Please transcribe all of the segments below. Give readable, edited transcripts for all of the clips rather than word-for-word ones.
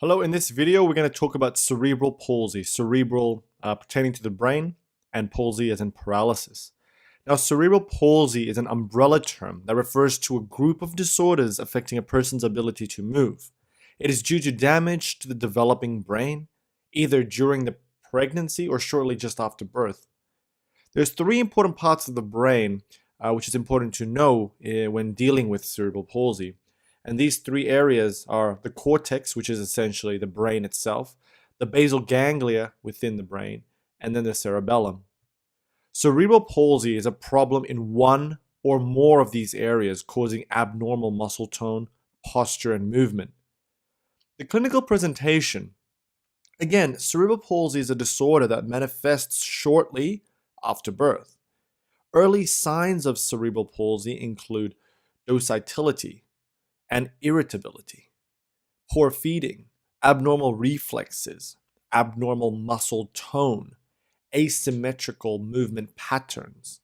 Hello, in this video we're going to talk about cerebral palsy, cerebral pertaining to the brain, and palsy as in paralysis. Now, cerebral palsy is an umbrella term that refers to a group of disorders affecting a person's ability to move. It is due to damage to the developing brain, either during the pregnancy or shortly just after birth. There's three important parts of the brain which is important to know when dealing with cerebral palsy. And these three areas are the cortex, which is essentially the brain itself, the basal ganglia within the brain, and then the cerebellum. Cerebral palsy is a problem in one or more of these areas, causing abnormal muscle tone, posture, and movement. The clinical presentation. Again, cerebral palsy is a disorder that manifests shortly after birth. Early signs of cerebral palsy include docility and irritability, poor feeding, abnormal reflexes, abnormal muscle tone, asymmetrical movement patterns.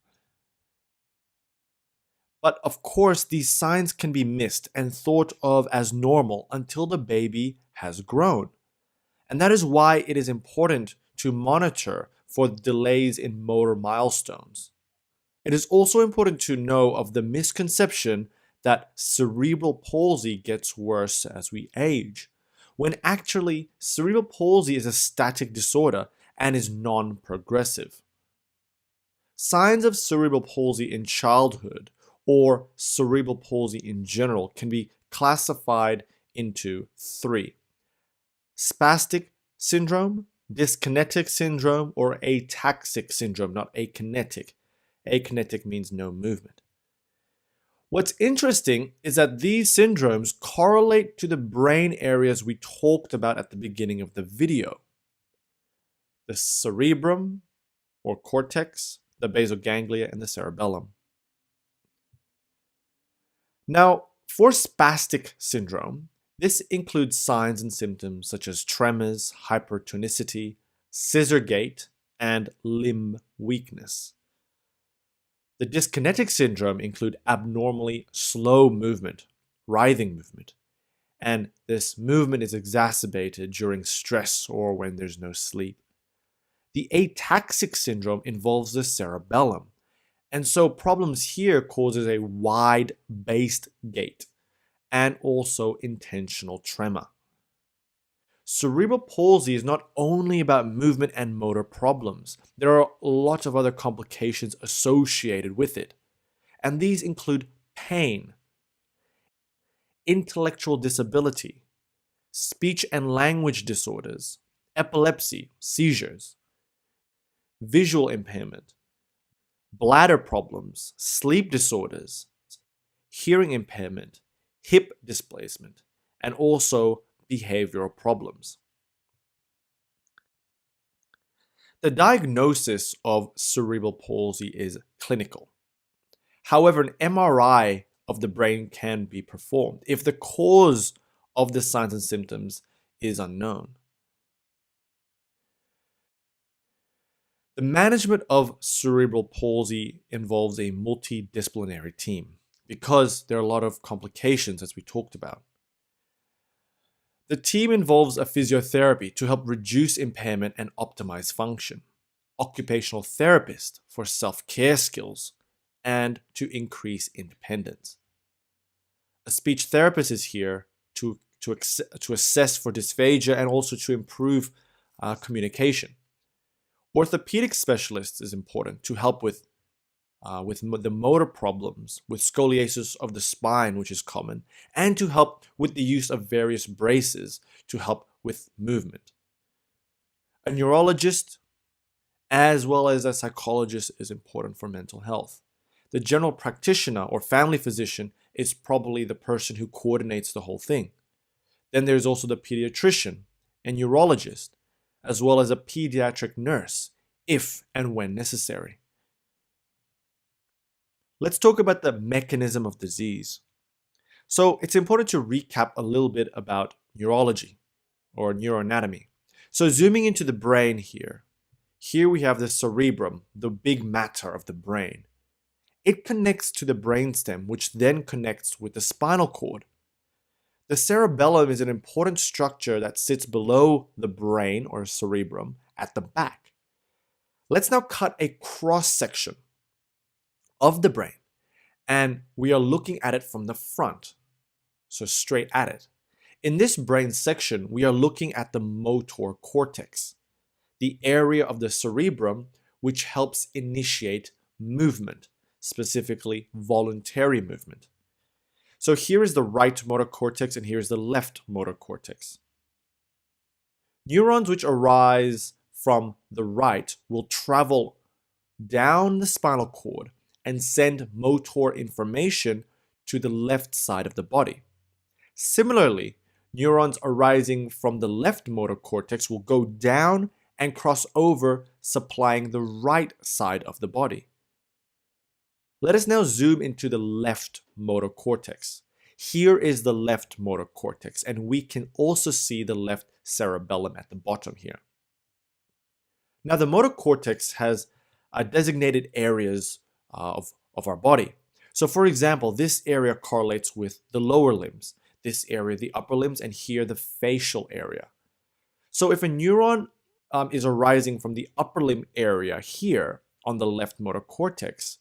But of course, these signs can be missed and thought of as normal until the baby has grown. And that is why it is important to monitor for delays in motor milestones. It is also important to know of the misconception that cerebral palsy gets worse as we age, when actually cerebral palsy is a static disorder and is non-progressive. Signs of cerebral palsy in childhood or cerebral palsy in general can be classified into three: spastic syndrome, dyskinetic syndrome, or ataxic syndrome, not akinetic. Akinetic means no movement. What's interesting is that these syndromes correlate to the brain areas we talked about at the beginning of the video: the cerebrum or cortex, the basal ganglia, and the cerebellum. Now, for spastic syndrome, this includes signs and symptoms such as tremors, hypertonicity, scissor gait, and limb weakness. The dyskinetic syndrome include abnormally slow movement, writhing movement, and this movement is exacerbated during stress or when there's no sleep. The ataxic syndrome involves the cerebellum, and so problems here causes a wide-based gait and also intentional tremor. Cerebral palsy is not only about movement and motor problems. There are lots of other complications associated with it, and these include pain, intellectual disability, speech and language disorders, epilepsy, seizures, visual impairment, bladder problems, sleep disorders, hearing impairment, hip displacement, and also behavioral problems. The diagnosis of cerebral palsy is clinical. However, an MRI of the brain can be performed if the cause of the signs and symptoms is unknown. The management of cerebral palsy involves a multidisciplinary team because there are a lot of complications, as we talked about. The team involves a physiotherapy to help reduce impairment and optimize function, occupational therapist for self-care skills, and to increase independence. A speech therapist is here to assess for dysphagia and also to improve communication. Orthopedic specialist is important to help with the motor problems, with scoliosis of the spine, which is common, and to help with the use of various braces to help with movement. A neurologist, as well as a psychologist, is important for mental health. The general practitioner or family physician is probably the person who coordinates the whole thing. Then there's also the pediatrician and neurologist, as well as a pediatric nurse, if and when necessary. Let's talk about the mechanism of disease. So it's important to recap a little bit about neurology or neuroanatomy. So zooming into the brain here we have the cerebrum, the big matter of the brain. It connects to the brainstem, which then connects with the spinal cord. The cerebellum is an important structure that sits below the brain or cerebrum at the back. Let's now cut a cross section of the brain, and we are looking at it from the front, so straight at it. In this brain section, we are looking at the motor cortex, the area of the cerebrum which helps initiate movement, specifically voluntary movement. So here is the right motor cortex and here is the left motor cortex. Neurons which arise from the right will travel down the spinal cord and send motor information to the left side of the body. Similarly, neurons arising from the left motor cortex will go down and cross over, supplying the right side of the body. Let us now zoom into the left motor cortex. Here is the left motor cortex, and we can also see the left cerebellum at the bottom here. Now, the motor cortex has designated areas of our body. So, for example, this area correlates with the lower limbs, this area the upper limbs, and here the facial area. So, if a neuron is arising from the upper limb area here on the left motor cortex,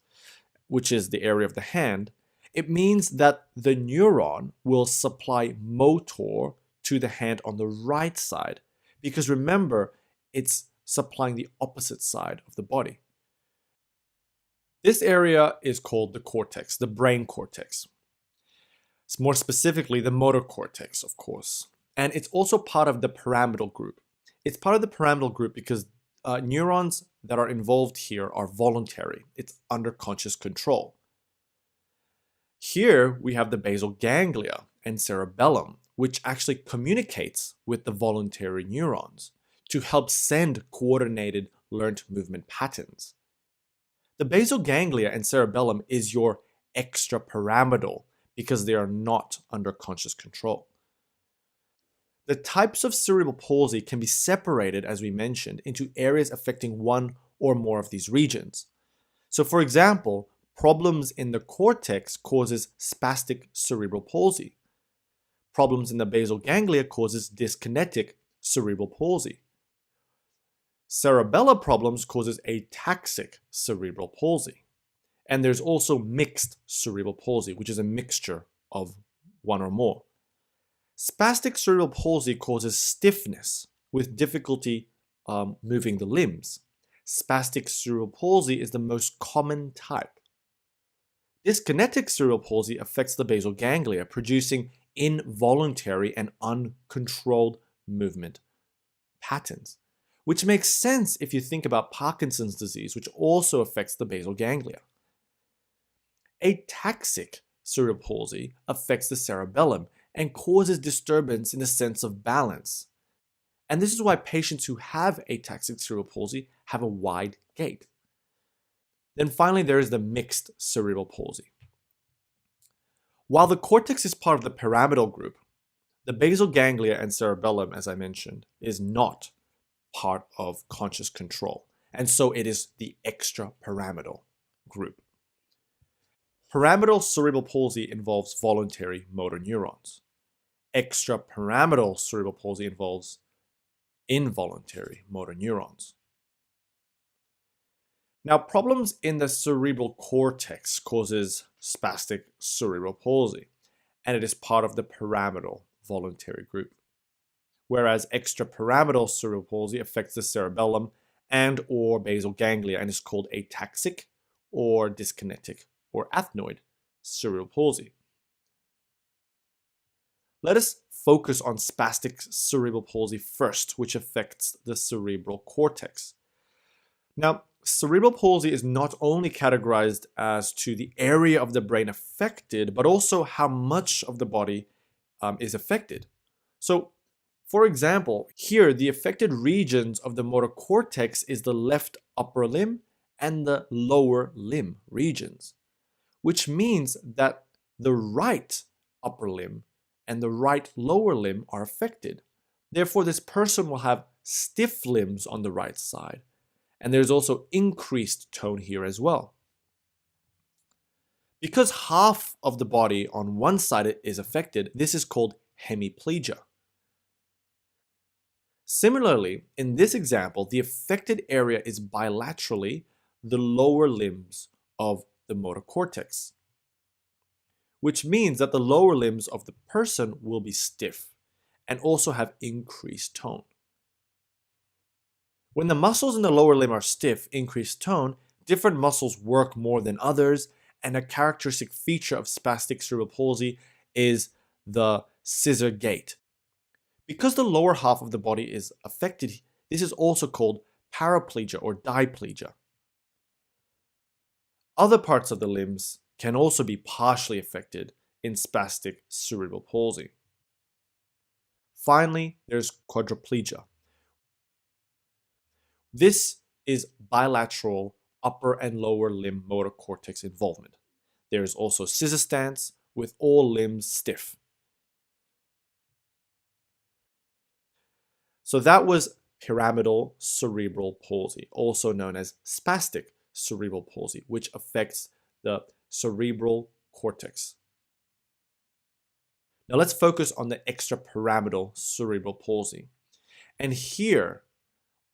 which is the area of the hand, it means that the neuron will supply motor to the hand on the right side, because remember, it's supplying the opposite side of the body. This area is called the cortex, the brain cortex. It's more specifically the motor cortex, of course, and it's also part of the pyramidal group. It's part of the pyramidal group because neurons that are involved here are voluntary. It's under conscious control. Here we have the basal ganglia and cerebellum, which actually communicates with the voluntary neurons to help send coordinated learned movement patterns. The basal ganglia and cerebellum is your extrapyramidal because they are not under conscious control. The types of cerebral palsy can be separated, as we mentioned, into areas affecting one or more of these regions. So, for example, problems in the cortex causes spastic cerebral palsy. Problems in the basal ganglia causes dyskinetic cerebral palsy. Cerebellar problems causes ataxic cerebral palsy. And there's also mixed cerebral palsy, which is a mixture of one or more. Spastic cerebral palsy causes stiffness with difficulty moving the limbs. Spastic cerebral palsy is the most common type. Dyskinetic cerebral palsy affects the basal ganglia, producing involuntary and uncontrolled movement patterns, which makes sense if you think about Parkinson's disease, which also affects the basal ganglia. Ataxic cerebral palsy affects the cerebellum and causes disturbance in the sense of balance. And this is why patients who have ataxic cerebral palsy have a wide gait. Then finally, there is the mixed cerebral palsy. While the cortex is part of the pyramidal group, the basal ganglia and cerebellum, as I mentioned, is not part of conscious control. And so it is the extrapyramidal group. Pyramidal cerebral palsy involves voluntary motor neurons. Extrapyramidal cerebral palsy involves involuntary motor neurons. Now, problems in the cerebral cortex causes spastic cerebral palsy, and it is part of the pyramidal voluntary group. Whereas extrapyramidal cerebral palsy affects the cerebellum and or basal ganglia and is called ataxic or dyskinetic or athenoid cerebral palsy. Let us focus on spastic cerebral palsy first, which affects the cerebral cortex. Now, cerebral palsy is not only categorized as to the area of the brain affected, but also how much of the body is affected. So, for example, here the affected regions of the motor cortex is the left upper limb and the lower limb regions, which means that the right upper limb and the right lower limb are affected. Therefore, this person will have stiff limbs on the right side, and there's also increased tone here as well. Because half of the body on one side is affected, this is called hemiplegia. Similarly, in this example, the affected area is bilaterally the lower limbs of the motor cortex, which means that the lower limbs of the person will be stiff and also have increased tone. When the muscles in the lower limb are stiff, increased tone, different muscles work more than others, and a characteristic feature of spastic cerebral palsy is the scissor gait. Because the lower half of the body is affected, this is also called paraplegia or diplegia. Other parts of the limbs can also be partially affected in spastic cerebral palsy. Finally, there's quadriplegia. This is bilateral upper and lower limb motor cortex involvement. There is also scissor stance with all limbs stiff. So that was pyramidal cerebral palsy, also known as spastic cerebral palsy, which affects the cerebral cortex. Now let's focus on the extrapyramidal cerebral palsy. And here,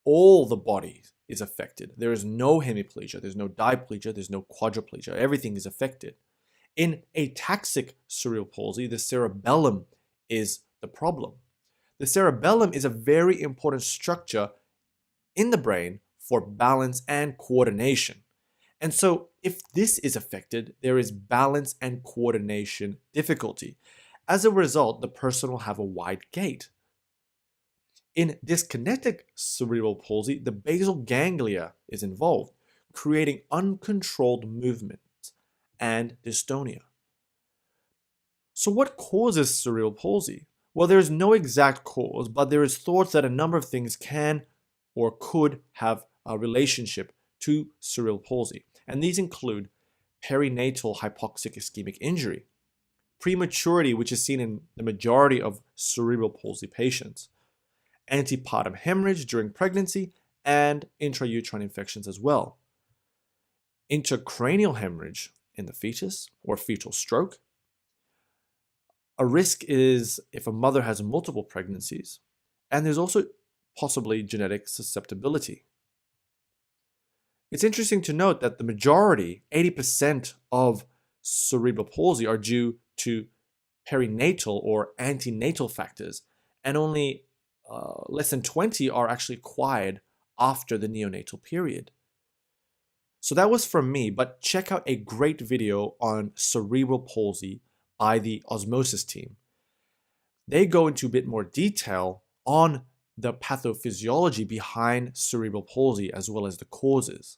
all the body is affected. There is no hemiplegia, there's no diplegia, there's no quadriplegia. Everything is affected. In ataxic cerebral palsy, the cerebellum is the problem. The cerebellum is a very important structure in the brain for balance and coordination. And so if this is affected, there is balance and coordination difficulty. As a result, the person will have a wide gait. In dyskinetic cerebral palsy, the basal ganglia is involved, creating uncontrolled movements and dystonia. So what causes cerebral palsy? Well, there is no exact cause, but there is thoughts that a number of things can or could have a relationship to cerebral palsy. And these include perinatal hypoxic ischemic injury, prematurity, which is seen in the majority of cerebral palsy patients, antepartum hemorrhage during pregnancy, and intrauterine infections as well, intracranial hemorrhage in the fetus or fetal stroke. A risk is if a mother has multiple pregnancies, and there's also possibly genetic susceptibility. It's interesting to note that the majority, 80% of cerebral palsy are due to perinatal or antenatal factors, and only less than 20 are actually acquired after the neonatal period. So that was from me, but check out a great video on cerebral palsy by the Osmosis team. They go into a bit more detail on the pathophysiology behind cerebral palsy as well as the causes.